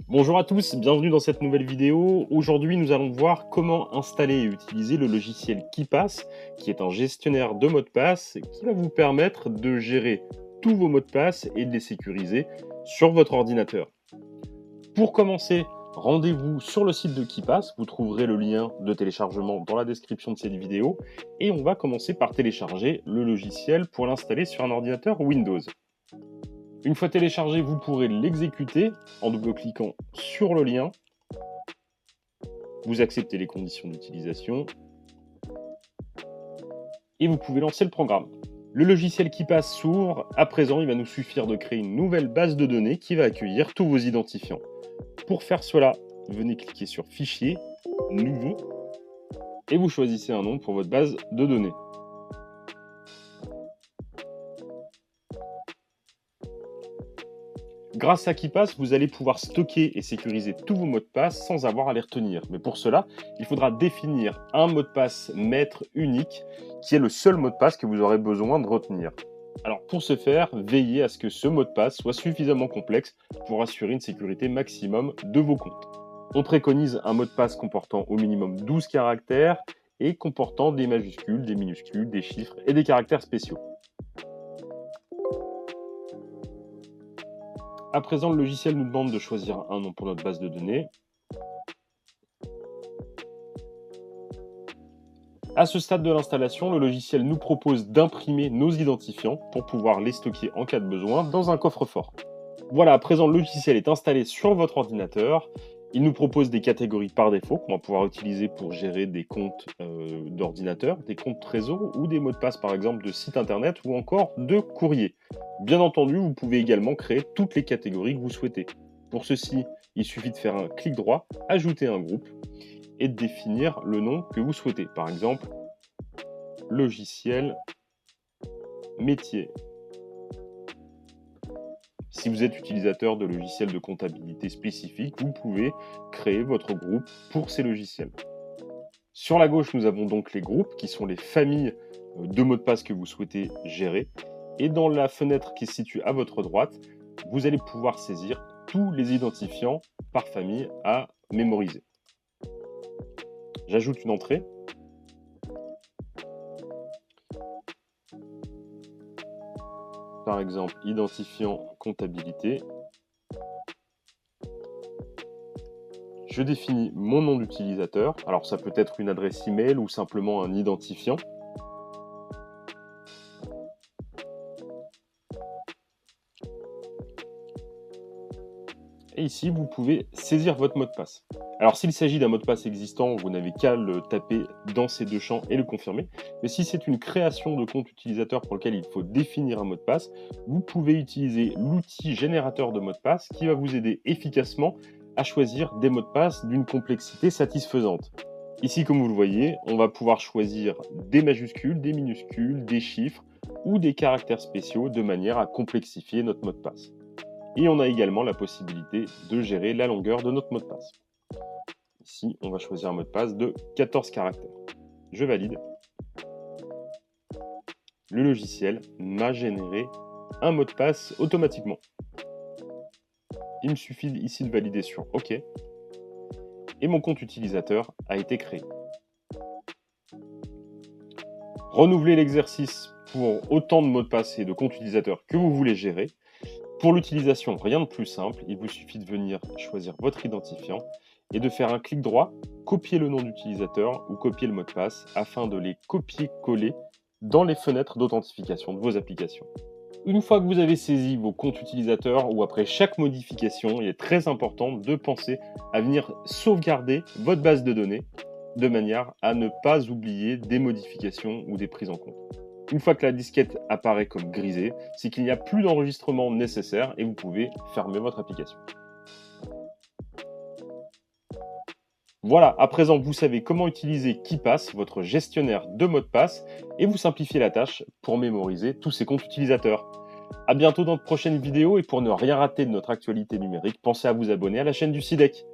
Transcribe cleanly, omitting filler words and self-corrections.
Bonjour à tous, bienvenue dans cette nouvelle vidéo. Aujourd'hui, nous allons voir comment installer et utiliser le logiciel KeePass, qui est un gestionnaire de mots de passe qui va vous permettre de gérer tous vos mots de passe et de les sécuriser sur votre ordinateur. Pour commencer, rendez-vous sur le site de KeePass, vous trouverez le lien de téléchargement dans la description de cette vidéo et on va commencer par télécharger le logiciel pour l'installer sur un ordinateur Windows. Une fois téléchargé, vous pourrez l'exécuter en double-cliquant sur le lien. Vous acceptez les conditions d'utilisation et vous pouvez lancer le programme. Le logiciel KeePass s'ouvre. À présent, il va nous suffire de créer une nouvelle base de données qui va accueillir tous vos identifiants. Pour faire cela, venez cliquer sur Fichier, Nouveau et vous choisissez un nom pour votre base de données. Grâce à KeePass, vous allez pouvoir stocker et sécuriser tous vos mots de passe sans avoir à les retenir. Mais pour cela, il faudra définir un mot de passe maître unique qui est le seul mot de passe que vous aurez besoin de retenir. Alors pour ce faire, veillez à ce que ce mot de passe soit suffisamment complexe pour assurer une sécurité maximum de vos comptes. On préconise un mot de passe comportant au minimum 12 caractères et comportant des majuscules, des minuscules, des chiffres et des caractères spéciaux. À présent, le logiciel nous demande de choisir un nom pour notre base de données. À ce stade de l'installation, le logiciel nous propose d'imprimer nos identifiants pour pouvoir les stocker en cas de besoin dans un coffre-fort. Voilà, à présent, le logiciel est installé sur votre ordinateur. Il nous propose des catégories par défaut qu'on va pouvoir utiliser pour gérer des comptes d'ordinateur, des comptes Trésor ou des mots de passe par exemple de site internet ou encore de courrier. Bien entendu, vous pouvez également créer toutes les catégories que vous souhaitez. Pour ceci, il suffit de faire un clic droit, ajouter un groupe et de définir le nom que vous souhaitez. Par exemple, logiciel métier. Si vous êtes utilisateur de logiciels de comptabilité spécifiques, vous pouvez créer votre groupe pour ces logiciels. Sur la gauche, nous avons donc les groupes qui sont les familles de mots de passe que vous souhaitez gérer. Et dans la fenêtre qui se situe à votre droite, vous allez pouvoir saisir tous les identifiants par famille à mémoriser. J'ajoute une entrée. Par exemple, identifiant comptabilité. Je définis mon nom d'utilisateur. Alors ça peut être une adresse email ou simplement un identifiant. Et ici, vous pouvez saisir votre mot de passe. Alors s'il s'agit d'un mot de passe existant, vous n'avez qu'à le taper dans ces deux champs et le confirmer. Mais si c'est une création de compte utilisateur pour lequel il faut définir un mot de passe, vous pouvez utiliser l'outil générateur de mots de passe qui va vous aider efficacement à choisir des mots de passe d'une complexité satisfaisante. Ici, comme vous le voyez, on va pouvoir choisir des majuscules, des minuscules, des chiffres ou des caractères spéciaux de manière à complexifier notre mot de passe. Et on a également la possibilité de gérer la longueur de notre mot de passe. Ici, on va choisir un mot de passe de 14 caractères. Je valide. Le logiciel m'a généré un mot de passe automatiquement. Il me suffit ici de valider sur OK. Et mon compte utilisateur a été créé. Renouvelez l'exercice pour autant de mots de passe et de comptes utilisateurs que vous voulez gérer. Pour l'utilisation, rien de plus simple, il vous suffit de venir choisir votre identifiant et de faire un clic droit, copier le nom d'utilisateur ou copier le mot de passe afin de les copier-coller dans les fenêtres d'authentification de vos applications. Une fois que vous avez saisi vos comptes utilisateurs ou après chaque modification, il est très important de penser à venir sauvegarder votre base de données de manière à ne pas oublier des modifications ou des prises en compte. Une fois que la disquette apparaît comme grisée, c'est qu'il n'y a plus d'enregistrement nécessaire et vous pouvez fermer votre application. Voilà, à présent vous savez comment utiliser KeePass, votre gestionnaire de mots de passe, et vous simplifiez la tâche pour mémoriser tous ces comptes utilisateurs. A bientôt dans de prochaines vidéos et pour ne rien rater de notre actualité numérique, pensez à vous abonner à la chaîne du CIDEC.